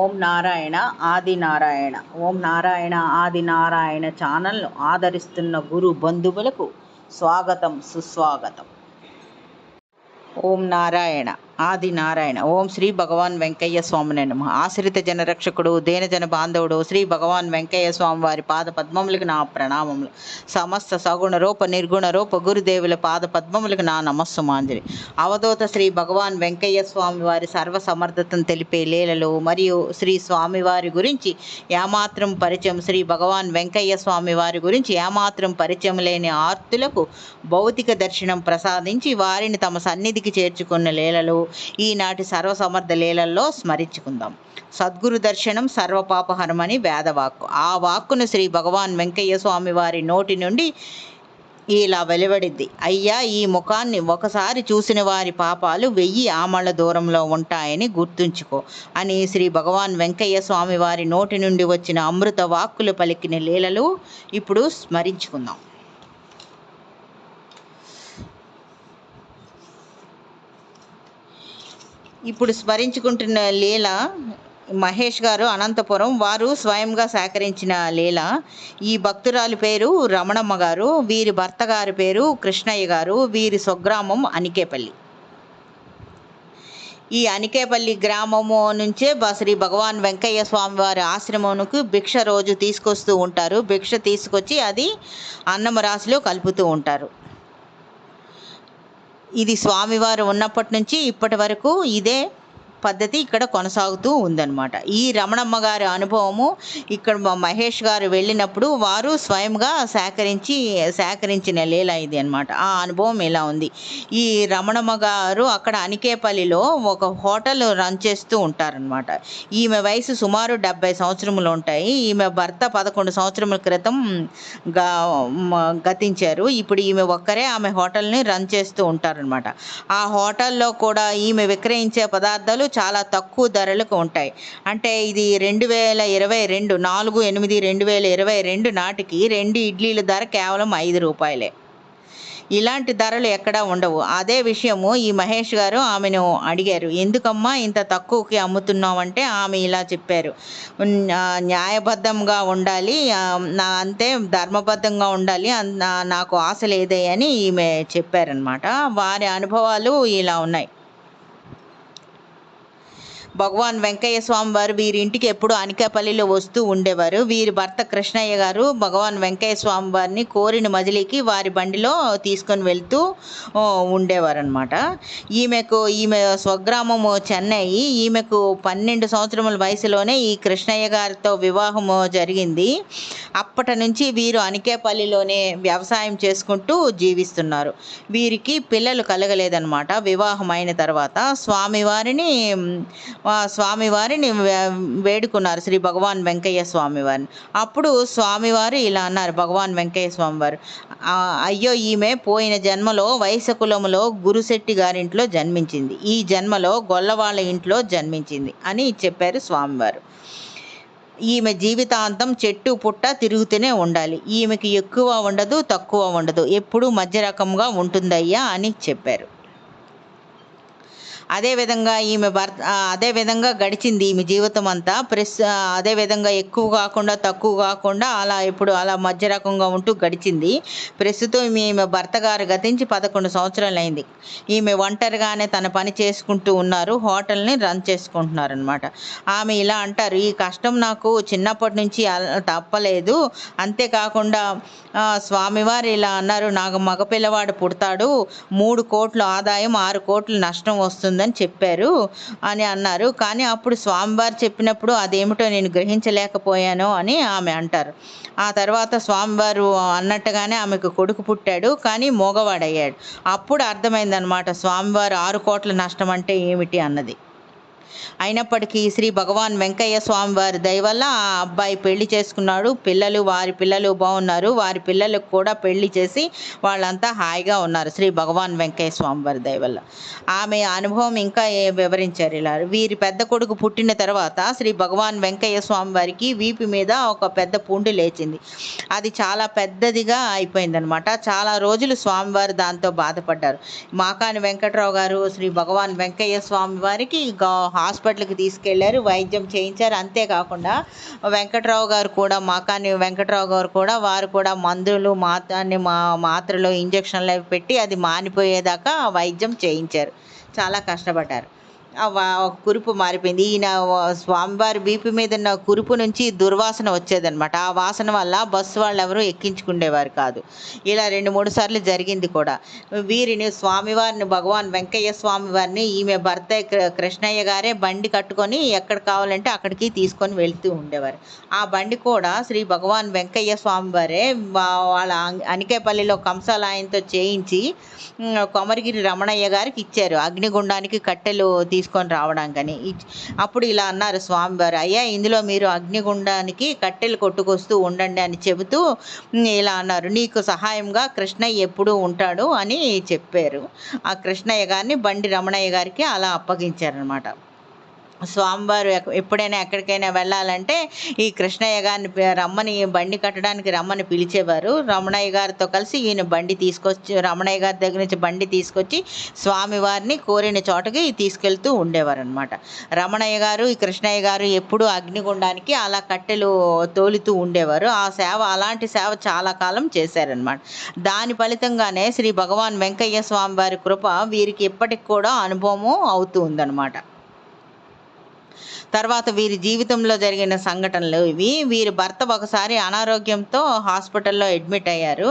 ఓం నారాయణ ఆది నారాయణ. ఓం నారాయణ ఆది నారాయణ ఛానల్ను ఆదరిస్తున్న గురు బంధువులకు స్వాగతం, సుస్వాగతం. ఓం నారాయణ ఆది నారాయణ. ఓం శ్రీ భగవాన్ వెంకయ్య స్వామినే నమః. ఆశ్రిత జనరక్షకుడు, దేనజన బాంధవుడు శ్రీ భగవాన్ వెంకయ్య స్వామి వారి పాద పద్మములకు నా ప్రణామములు. సమస్త సగుణ రూప నిర్గుణ రూప గురుదేవుల పాద పద్మములకు నా నమస్సుమాంజలి. అవధూత శ్రీ భగవాన్ వెంకయ్య స్వామి వారి సర్వసమర్థతను తెలిపే లీలలు మరియు శ్రీ స్వామివారి గురించి ఏమాత్రం పరిచయం, శ్రీ భగవాన్ వెంకయ్య స్వామి వారి గురించి ఏమాత్రం పరిచయం లేని ఆర్తులకు భౌతిక దర్శనం ప్రసాదించి వారిని తమ సన్నిధికి చేర్చుకున్న లీలలు ఈనాటి సర్వసమర్థ లీలల్లో స్మరించుకుందాం. సద్గురు దర్శనం సర్వపాపహరమని వేదవాక్కు. ఆ వాక్కును శ్రీ భగవాన్ వెంకయ్య స్వామి వారి నోటి నుండి ఇలా వెలువడిద్ది. అయ్యా, ఈ ముఖాన్ని ఒకసారి చూసిన వారి పాపాలు 1000 ఆమళ్ళ దూరంలో ఉంటాయని గుర్తుంచుకో అని శ్రీ భగవాన్ వెంకయ్య స్వామి వారి నోటి నుండి వచ్చిన అమృత వాక్కులు పలికిన లీలలు ఇప్పుడు స్మరించుకుందాం. ఇప్పుడు స్మరించుకుంటున్న లీల మహేష్ గారు, అనంతపురం వారు స్వయంగా సేకరించిన లీల. ఈ భక్తురాలి పేరు రమణమ్మ గారు, వీరి భర్త గారి పేరు కృష్ణయ్య గారు, వీరి స్వగ్రామం అనికేపల్లి. ఈ అనికేపల్లి గ్రామము నుంచే శ్రీ భగవాన్ వెంకయ్య స్వామి వారి ఆశ్రమంకు భిక్ష రోజు తీసుకొస్తూ ఉంటారు. భిక్ష తీసుకొచ్చి అది అన్నము రాశిలో కలుపుతూ ఉంటారు. ఇది స్వామివారు ఉన్నప్పటి నుంచి ఇప్పటి వరకు ఇదే పద్ధతి ఇక్కడ కొనసాగుతూ ఉందన్నమాట. ఈ రమణమ్మ గారి అనుభవము ఇక్కడ మహేష్ గారు వెళ్ళినప్పుడు వారు స్వయంగా సేకరించిన లీల ఇది అనమాట. ఆ అనుభవం ఇలా ఉంది. ఈ రమణమ్మ గారు అక్కడ అనికేపల్లిలో ఒక హోటల్ రన్ చేస్తూ ఉంటారనమాట. ఈమె వయసు సుమారు 70 సంవత్సరములు ఉంటాయి. ఈమె భర్త 11 సంవత్సరముల క్రితం గతించారు. ఇప్పుడు ఈమె ఒక్కరే ఆమె హోటల్ని రన్ చేస్తూ ఉంటారనమాట. ఆ హోటల్లో కూడా ఈమె విక్రయించే పదార్థాలు చాలా తక్కువ ధరలకు ఉంటాయి. అంటే ఇది 2022 4/8/2022 నాటికి 2 ఇడ్లీల ధర కేవలం 5 రూపాయలే. ఇలాంటి ధరలు ఎక్కడా ఉండవు. అదే విషయము ఈ మహేష్ గారు ఆమెను అడిగారు, ఎందుకమ్మా ఇంత తక్కువకి అమ్ముతున్నావంటే ఆమె ఇలా చెప్పారు, న్యాయబద్ధంగా ఉండాలి, అంతే ధర్మబద్ధంగా ఉండాలి, నాకు ఆశ లేదే అని ఈమె చెప్పారనమాట. వారి అనుభవాలు ఇలా ఉన్నాయి. భగవాన్ వెంకయ్య స్వామి వారు వీరి ఇంటికి ఎప్పుడు అనికేపల్లిలో వస్తూ ఉండేవారు. వీరి భర్త కృష్ణయ్య గారు భగవాన్ వెంకయ్య స్వామి వారిని కోరిన మజిలీకి వారి బండిలో తీసుకొని వెళ్తూ ఉండేవారు అనమాట. ఈమె స్వగ్రామము చెన్నై. ఈమెకు 12 సంవత్సరముల వయసులోనే ఈ కృష్ణయ్య గారితో వివాహము జరిగింది. అప్పటి నుంచి వీరు అనికేపల్లిలోనే వ్యవసాయం చేసుకుంటూ జీవిస్తున్నారు. వీరికి పిల్లలు కలగలేదన్నమాట. వివాహం అయిన తర్వాత స్వామివారిని వేడుకున్నారు, శ్రీ భగవాన్ వెంకయ్య స్వామివారిని. అప్పుడు స్వామివారు ఇలా అన్నారు, భగవాన్ వెంకయ్య స్వామివారు, అయ్యో, ఈమె పోయిన జన్మలో వైశ్య కులములో గురుశెట్టి గారింట్లో జన్మించింది, ఈ జన్మలో గొల్లవాళ్ళ ఇంట్లో జన్మించింది అని చెప్పారు స్వామివారు. ఈమె జీవితాంతం చెట్టు పుట్ట తిరుగుతూనే ఉండాలి, ఈమెకి ఎక్కువ ఉండదు తక్కువ ఉండదు, ఎప్పుడూ మధ్య రకంగా ఉంటుందయ్యా అని చెప్పారు. అదేవిధంగా గడిచింది ఈమె జీవితం అంతా. అదేవిధంగా ఎక్కువ కాకుండా తక్కువ కాకుండా అలా మధ్య రకంగా ఉంటూ గడిచింది. ప్రస్తుతం ఈమె భర్త గారు గతించి 11 సంవత్సరాలు అయింది. ఈమె ఒంటరిగానే తన పని చేసుకుంటూ ఉన్నారు, హోటల్ని రన్ చేసుకుంటున్నారు అనమాట. ఆమె ఇలా అంటారు, ఈ కష్టం నాకు చిన్నప్పటి నుంచి తప్పలేదు. అంతేకాకుండా స్వామివారు ఇలా అన్నారు, నాకు మగపిల్లవాడు పుడతాడు, 3 కోట్ల ఆదాయం 6 కోట్ల నష్టం వస్తుందని చెప్పారు అని అన్నారు. కానీ అప్పుడు స్వామివారు చెప్పినప్పుడు అదేమిటో నేను గ్రహించలేకపోయాను అని ఆమె అంటారు. ఆ తర్వాత స్వామివారు అన్నట్టుగానే ఆమెకు కొడుకు పుట్టాడు, కానీ మోగవాడయ్యాడు. అప్పుడు అర్థమైందనమాట స్వామివారు 6 కోట్ల నష్టం అంటే ఏమిటి అన్నది. అయినప్పటికీ శ్రీ భగవాన్ వెంకయ్య స్వామి వారి దయ వల్ల ఆ అబ్బాయి పెళ్లి చేసుకున్నాడు. వారి పిల్లలు బాగున్నారు. వారి పిల్లలకు కూడా పెళ్లి చేసి వాళ్ళంతా హాయిగా ఉన్నారు శ్రీ భగవాన్ వెంకయ్య స్వామి వారి దయ వల్ల. ఆమె అనుభవం ఇంకా వివరించారు ఇలా, వీరి పెద్ద కొడుకు పుట్టిన తర్వాత శ్రీ భగవాన్ వెంకయ్య స్వామి వారికి వీపు మీద ఒక పెద్ద పుండు లేచింది. అది చాలా పెద్దదిగా అయిపోయిందనమాట. చాలా రోజులు స్వామివారు దాంతో బాధపడ్డారు. మాకాని వెంకట్రావు గారు శ్రీ భగవాన్ వెంకయ్య స్వామి వారికి హాస్పిటల్కి తీసుకెళ్లారు, వైద్యం చేయించారు. అంతేకాకుండా వెంకట్రావు గారు కూడా, మాకాని వెంకట్రావు గారు కూడా, వారు కూడా మందులు మాత్రలు ఇంజక్షన్లు అవి పెట్టి అది మానిపోయేదాకా వైద్యం చేయించారు. చాలా కష్టపడ్డారు. కురుపు మారిపోయింది. ఈయన స్వామివారి వీపు మీద ఉన్న కురుపు నుంచి దుర్వాసన వచ్చేదనమాట. ఆ వాసన వల్ల బస్సు వాళ్ళు ఎవరు ఎక్కించుకునేవారు కాదు. ఇలా 2-3 సార్లు జరిగింది కూడా. వీరిని స్వామివారిని, భగవాన్ వెంకయ్య స్వామి వారిని ఈమె భర్త కృష్ణయ్య గారే బండి కట్టుకొని ఎక్కడ కావాలంటే అక్కడికి తీసుకొని వెళ్తూ ఉండేవారు. ఆ బండి కూడా శ్రీ భగవాన్ వెంకయ్య స్వామి వారే వాళ్ళ అనికేపల్లిలో కంసాలాయంతో చేయించి కొమరగిరి రమణయ్య గారికి ఇచ్చారు, అగ్నిగుండానికి కట్టెలు తీసుకొని రావడానికని. అప్పుడు ఇలా అన్నారు స్వామివారు, అయ్యా ఇందులో మీరు అగ్నిగుండానికి కట్టెలు కొట్టుకొస్తూ ఉండండి అని చెబుతూ ఇలా అన్నారు, నీకు సహాయంగా కృష్ణయ్య ఎప్పుడూ ఉంటాడు అని చెప్పారు. ఆ కృష్ణయ్య గారిని బండి రమణయ్య గారికి అలా అప్పగించారనమాట. స్వామివారు ఎప్పుడైనా ఎక్కడికైనా వెళ్ళాలంటే ఈ కృష్ణయ్య గారిని రమ్మని, బండి కట్టడానికి రమ్మని పిలిచేవారు. రమణయ్య గారితో కలిసి ఈయన బండి తీసుకొచ్చి, రమణయ్య గారి దగ్గర నుంచి బండి తీసుకొచ్చి స్వామివారిని కోరిన చోటకి తీసుకెళ్తూ ఉండేవారు అనమాట. రమణయ్య గారు, ఈ కృష్ణయ్య గారు ఎప్పుడూ అగ్నిగుండానికి అలా కట్టెలు తోలుతూ ఉండేవారు. ఆ సేవ, అలాంటి సేవ చాలా కాలం చేశారనమాట. దాని ఫలితంగానే శ్రీ భగవాన్ వెంకయ్య స్వామి వారి కృప వీరికి ఇప్పటికి కూడా అనుభవం అవుతూ ఉందన్నమాట. తర్వాత వీరి జీవితంలో జరిగిన సంఘటనలు ఇవి. వీరి భర్త ఒకసారి అనారోగ్యంతో హాస్పిటల్లో అడ్మిట్ అయ్యారు.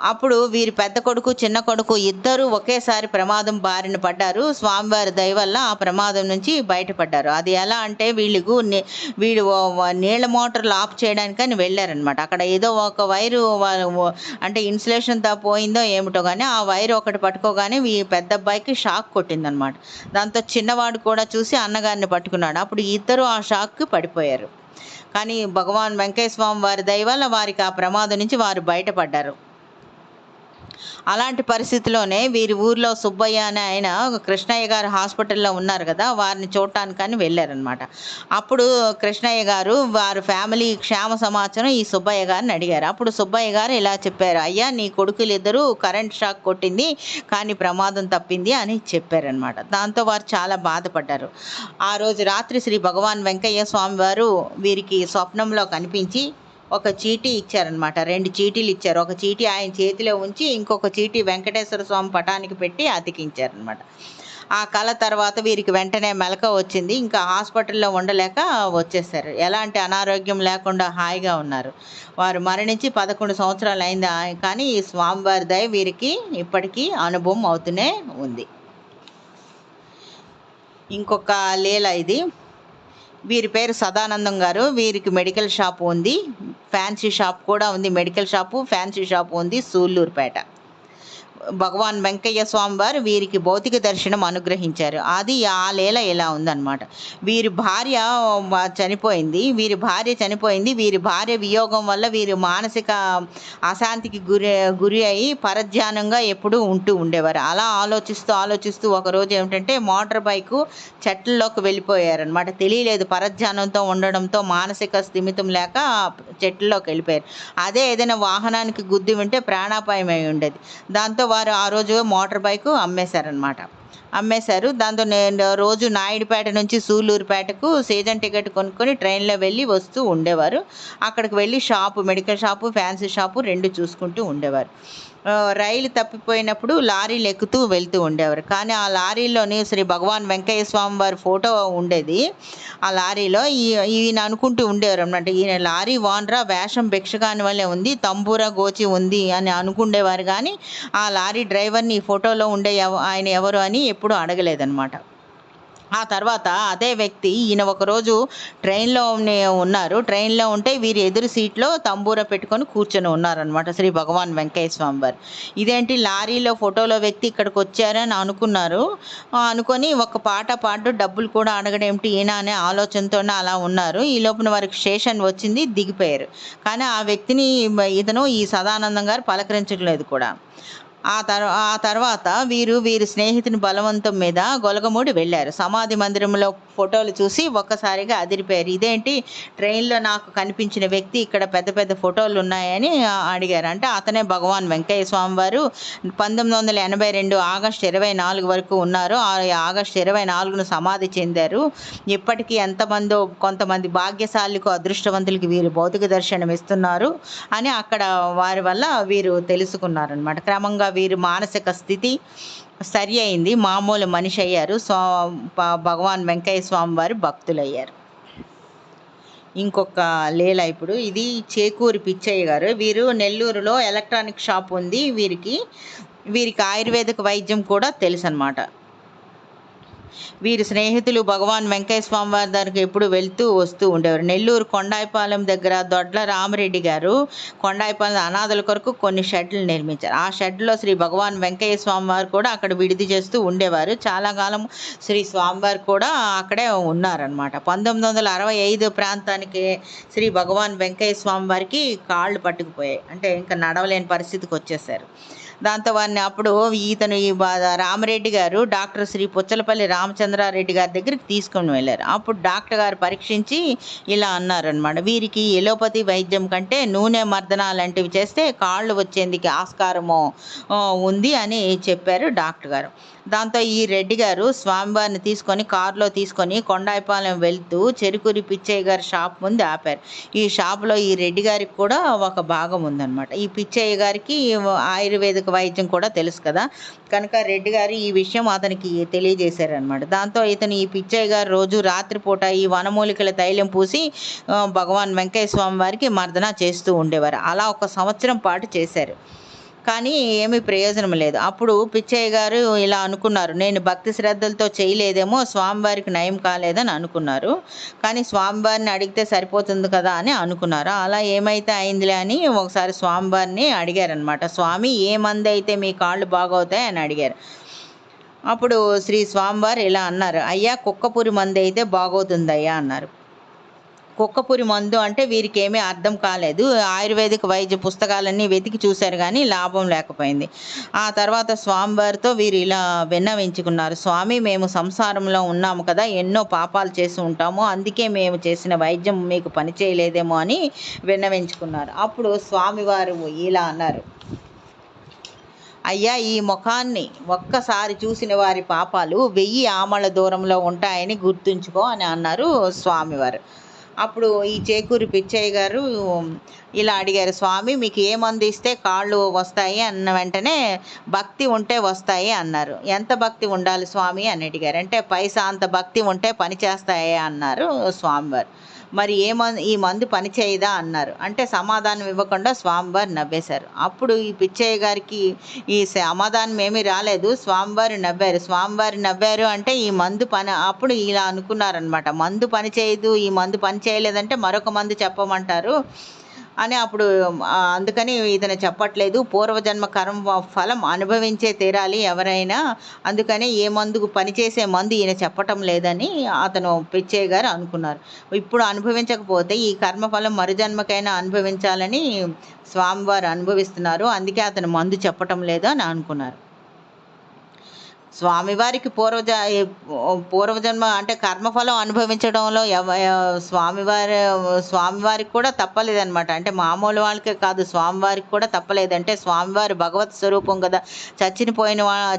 అప్పుడు వీరి పెద్ద కొడుకు, చిన్న కొడుకు ఇద్దరూ ఒకేసారి ప్రమాదం బారిన పడ్డారు. స్వామివారి దయ వల్ల ఆ ప్రమాదం నుంచి బయటపడ్డారు. అది ఎలా అంటే వీళ్ళు నీళ్ళ మోటార్లు ఆఫ్ చేయడానికని వెళ్ళారనమాట. అక్కడ ఏదో ఒక వైరు అంటే ఇన్సులేషన్తో పోయిందో ఏమిటో కానీ ఆ వైరు ఒకటి పట్టుకోగానే ఈ పెద్ద అబ్బాయికి షాక్ కొట్టిందనమాట. దాంతో చిన్నవాడు కూడా చూసి అన్నగారిని పట్టుకున్నాడు. అప్పుడు ఇద్దరు ఆ షాక్కి పడిపోయారు. కానీ భగవాన్ వెంకయ్య స్వామి వారి దయ వల్ల వారికి ఆ ప్రమాదం నుంచి వారు బయటపడ్డారు. అలాంటి పరిస్థితిలోనే వీరి ఊర్లో సుబ్బయ్య అని ఆయన, కృష్ణయ్య గారు హాస్పిటల్లో ఉన్నారు కదా, వారిని చూడటానికని వెళ్ళారనమాట. అప్పుడు కృష్ణయ్య గారు వారి ఫ్యామిలీ క్షేమ సమాచారం ఈ సుబ్బయ్య గారిని అడిగారు. అప్పుడు సుబ్బయ్య గారు ఇలా చెప్పారు, అయ్యా నీ కొడుకులు ఇద్దరు కరెంట్ షాక్ కొట్టింది కానీ ప్రమాదం తప్పింది అని చెప్పారనమాట. దాంతో వారు చాలా బాధపడ్డారు. ఆ రోజు రాత్రి శ్రీ భగవాన్ వెంకయ్య స్వామి వారు వీరికి స్వప్నంలో కనిపించి ఒక చీటీ ఇచ్చారనమాట. 2 చీటీలు ఇచ్చారు. ఒక చీటీ ఆయన చేతిలో ఉంచి ఇంకొక చీటీ వెంకటేశ్వర స్వామి పటానికి పెట్టి అతికించారనమాట. ఆ కళ తర్వాత వీరికి వెంటనే మెలకువ వచ్చింది. ఇంకా హాస్పిటల్లో ఉండలేక వచ్చేసారు. ఎలాంటి అనారోగ్యం లేకుండా హాయిగా ఉన్నారు. వారు మరణించి 11 సంవత్సరాలు అయింది. కానీ ఈ స్వామివారి దయ వీరికి ఇప్పటికీ అనుభవం అవుతూనే ఉంది. ఇంకొక లీల ఇది. వీరి పేరు సదానందం గారు. వీరికి మెడికల్ షాప్ ఉంది, ఫ్యాన్సీ షాప్ కూడా ఉంది. మెడికల్ షాపు, ఫ్యాన్సీ షాపు ఉంది సూళ్ళూరుపేట. భగవాన్ వెంకయ్య స్వామి వారు వీరికి భౌతిక దర్శనం అనుగ్రహించారు. అది ఆ లీల ఇలా ఉందన్నమాట. వీరి భార్య చనిపోయింది. వీరి భార్య వియోగం వల్ల వీరు మానసిక అశాంతికి గురి అయి పరధ్యానంగా ఎప్పుడూ ఉంటూ ఉండేవారు. అలా ఆలోచిస్తూ ఒకరోజు ఏమిటంటే మోటార్ బైకు చెట్లలోకి వెళ్ళిపోయారనమాట. తెలియలేదు, పరధ్యానంతో ఉండడంతో మానసిక స్థిమితం లేక చెట్లలోకి వెళ్ళిపోయారు. అదే ఏదైనా వాహనానికి గుద్ది ఉంటే ప్రాణాపాయం అయి ఉండేది. దాంతో వారు ఆ రోజు మోటార్ బైకు అమ్మేశారు. దాంతో నేను రోజు నాయుడుపేట నుంచి సూళ్ళూరుపేటకు సీజన్ టికెట్ కొనుక్కొని ట్రైన్లో వెళ్ళి వస్తూ ఉండేవారు. అక్కడికి వెళ్ళి మెడికల్ షాపు, ఫ్యాన్సీ షాపు 2 చూసుకుంటూ ఉండేవారు. రైలు తప్పిపోయినప్పుడు లారీలు ఎక్కుతూ వెళ్తూ ఉండేవారు. కానీ ఆ లారీలోని శ్రీ భగవాన్ వెంకయ్య స్వామి వారి ఫోటో ఉండేది. ఆ లారీలో ఈయన అనుకుంటూ ఉండేవారు అన్నమాట, ఈయన లారీ ఓనరా, వేషం భిక్షగాని వల్లే ఉంది, తంబూరా గోచి ఉంది అని అనుకుండేవారు. కానీ ఆ లారీ డ్రైవర్ని ఈ ఫోటోలో ఉండే ఆయన ఎవరు అని ఎప్పుడూ అడగలేదన్నమాట. ఆ తర్వాత అదే వ్యక్తి ఈయన ఒకరోజు ట్రైన్లో ఉంటే వీరి ఎదురు సీట్లో తంబూరా పెట్టుకొని కూర్చొని ఉన్నారనమాట శ్రీ భగవాన్ వెంకయ్య స్వామి వారు. ఇదేంటి లారీలో ఫోటోలో వ్యక్తి ఇక్కడికి వచ్చారని అనుకొని ఒక పాట పాడు, డబ్బులు కూడా అడగడం ఏమిటి ఈయన అనే ఆలోచనతోనే అలా ఉన్నారు. ఈ లోపున వారికి స్టేషన్ వచ్చింది, దిగిపోయారు. కానీ ఆ వ్యక్తిని ఈ సదానందం గారు పలకరించలేదు కూడా. ఆ తర్వాత వీరి స్నేహితుని బలవంతం మీద గొలగమూడి వెళ్లారు. సమాధి మందిరంలో ఫోటోలు చూసి ఒక్కసారిగా అదిరిపోయారు. ఇదేంటి, ట్రైన్‌లో నాకు కనిపించిన వ్యక్తి ఇక్కడ పెద్ద పెద్ద ఫోటోలున్నాయని అడిగారు. అంటే అతనే భగవాన్ వెంకయ్య స్వామి వారు. 1982 ఆగస్టు 24 వరకు ఉన్నారు. ఆగస్టు 24న సమాధి చెందారు. ఇప్పటికీ కొంతమంది భాగ్యశాలులకు, అదృష్టవంతులకి వీరు భౌతిక దర్శనం ఇస్తున్నారు అని అక్కడ వారి వల్ల వీరు తెలుసుకున్నారనమాట. క్రమంగా వీరి మానసిక స్థితి సరి అయింది. మామూలు మనిషి అయ్యారు. భగవాన్ వెంకయ్య స్వామి వారి భక్తులయ్యారు. ఇంకొక లీల ఇప్పుడు. ఇది చేకూరి పిచ్చయ్య గారు. వీరు నెల్లూరులో ఎలక్ట్రానిక్ షాప్ ఉంది వీరికి ఆయుర్వేదిక వైద్యం కూడా తెలుసనమాట. వీరి స్నేహితులు భగవాన్ వెంకయ్య స్వామి వారి దగ్గరికి ఎప్పుడు వెళ్తూ వస్తూ ఉండేవారు. నెల్లూరు కొండాయిపాలెం దగ్గర దొడ్ల రామరెడ్డి గారు కొండాయిపాలెం అనాథల కొరకు కొన్ని షెడ్లు నిర్మించారు. ఆ షెడ్లో శ్రీ భగవాన్ వెంకయ్య స్వామి వారు కూడా అక్కడ విడిది చేస్తూ ఉండేవారు. చాలా కాలం శ్రీ స్వామివారు కూడా అక్కడే ఉన్నారనమాట. 1965 ప్రాంతానికి శ్రీ భగవాన్ వెంకయ్య స్వామి వారికి కాళ్ళు పట్టుకుపోయాయి. అంటే ఇంకా నడవలేని పరిస్థితికి వచ్చేసారు. దాంతో వారిని అప్పుడు ఈ రామరెడ్డి గారు డాక్టర్ శ్రీ పుచ్చలపల్లి రామచంద్రారెడ్డి గారి దగ్గరికి తీసుకొని వెళ్ళారు. అప్పుడు డాక్టర్ గారు పరీక్షించి ఇలా అన్నారనమాట, వీరికి ఎలోపతి వైద్యం కంటే నూనె మర్దన లాంటివి చేస్తే కాళ్ళు వచ్చేందుకు ఆస్కారము ఉంది అని చెప్పారు డాక్టర్ గారు. దాంతో ఈ రెడ్డి గారు స్వామివారిని కారులో తీసుకొని కొండాయిపాలెం వెళ్తూ చెరుకూరి పిచ్చయ్య గారి షాప్ ముందు ఆపారు. ఈ షాపులో ఈ రెడ్డి గారికి కూడా ఒక భాగం ఉందన్నమాట. ఈ పిచ్చయ్య గారికి ఆయుర్వేదిక వైద్యం కూడా తెలుసు కదా, కనుక రెడ్డి గారు ఈ విషయం అతనికి తెలియజేశారనమాట. దాంతో ఈ పిచ్చయ్య గారు రోజు రాత్రిపూట ఈ వనమూలికల తైలం పూసి భగవాన్ వెంకయ్య స్వామి వారికి మర్దన చేస్తూ ఉండేవారు. అలా 1 సంవత్సరం పాటు చేశారు. కానీ ఏమీ ప్రయోజనం లేదు. అప్పుడు పిచ్చయ్య గారు ఇలా అనుకున్నారు, నేను భక్తి శ్రద్ధలతో చేయలేదేమో, స్వామివారికి నయం కాలేదని అనుకున్నారు. కానీ స్వామివారిని అడిగితే సరిపోతుంది కదా అని అనుకున్నారు. అలా ఏమైతే అయిందిలే అని ఒకసారి స్వామివారిని అడిగారనమాట. స్వామి, ఏ మందు అయితే మీ కాళ్ళు బాగవుతాయి అని అడిగారు. అప్పుడు శ్రీ స్వామివారు ఇలా అన్నారు, అయ్యా కుక్కపురి మందు అయితే బాగవుతుందయ్యా అన్నారు. కుక్కపురి మందు అంటే వీరికి ఏమీ అర్థం కాలేదు. ఆయుర్వేదిక వైద్య పుస్తకాలన్నీ వెతికి చూశారు కానీ లాభం లేకపోయింది. ఆ తర్వాత స్వామివారితో వీరు ఇలా విన్నవించుకున్నారు, స్వామి, మేము సంసారంలో ఉన్నాము కదా, ఎన్నో పాపాలు చేసి ఉంటాము, అందుకే మేము చేసిన వైద్యం మీకు పనిచేయలేదేమో అని విన్నవించుకున్నారు. అప్పుడు స్వామివారు ఇలా అన్నారు, అయ్యా, ఈ ముఖాన్ని ఒక్కసారి చూసిన వారి పాపాలు 1000 ఆమళ్ళ దూరంలో ఉంటాయని గుర్తుంచుకో అని అన్నారు స్వామివారు. అప్పుడు ఈ చేకూరి పిచ్చయ్య గారు ఇలా అడిగారు, స్వామి, మీకు ఏ మందు ఇస్తే కాళ్ళు వస్తాయి అన్న వెంటనే భక్తి ఉంటే వస్తాయి అన్నారు. ఎంత భక్తి ఉండాలి స్వామి అని అడిగారు. అంటే పైసా అంత భక్తి ఉంటే పని చేస్తాయే అన్నారు స్వామివారు. మరి ఈ మందు పని చేయదా అన్నారు. అంటే సమాధానం ఇవ్వకుండా స్వామివారు నవ్వేశారు. అప్పుడు ఈ పిచ్చయ్య గారికి ఈ సమాధానం ఏమీ రాలేదు. స్వామివారు నవ్వారు అంటే ఈ మందు పని, అప్పుడు ఇలా అనుకున్నారనమాట, మందు పని చేయదు, ఈ మందు పని చేయలేదంటే మరొక మందు చెప్పమంటారు అని. అప్పుడు అందుకని ఇతను చెప్పట్లేదు, పూర్వజన్మ కర్మ ఫలం అనుభవించే తీరాలి ఎవరైనా, అందుకని ఏ మందుకు పనిచేసే మందు ఈయన చెప్పటం లేదని అతను పిచ్చయ్య గారు అనుకున్నారు. ఇప్పుడు అనుభవించకపోతే ఈ కర్మఫలం మరుజన్మకైనా అనుభవించాలని స్వామివారు అనుభవిస్తున్నారు, అందుకే అతను మందు చెప్పటం లేదు అని అనుకున్నారు. స్వామివారికి పూర్వజన్మ అంటే కర్మఫలం అనుభవించడంలో స్వామివారికి కూడా తప్పలేదన్నమాట. అంటే మామూలు వాళ్ళకే కాదు, స్వామివారికి కూడా తప్పలేదంటే స్వామివారి భగవత్ స్వరూపం కదా,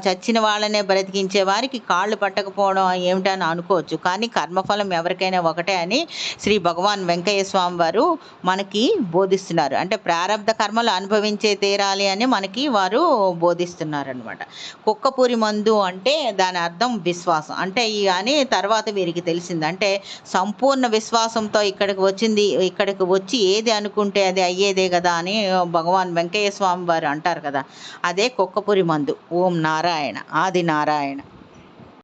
చచ్చిన వాళ్ళనే బ్రతికించే వారికి కాళ్ళు పట్టకపోవడం ఏమిటని అనుకోవచ్చు, కానీ కర్మఫలం ఎవరికైనా ఒకటే అని శ్రీ భగవాన్ వెంకయ్య స్వామి వారు మనకి బోధిస్తున్నారు. అంటే ప్రారబ్ధ కర్మలు అనుభవించే తీరాలి అని మనకి వారు బోధిస్తున్నారు అనమాట. కుక్కపూరి మందు అంటే దాని అర్థం విశ్వాసం అంటే అని తర్వాత వీరికి తెలిసింది. అంటే సంపూర్ణ విశ్వాసంతో ఇక్కడికి వచ్చి ఏది అనుకుంటే అది అయ్యేదే కదా అని భగవాన్ వెంకయ్య స్వామి వారు అంటారు కదా, అదే కుక్కపురి మందు. ఓం నారాయణ, ఆది నారాయణ.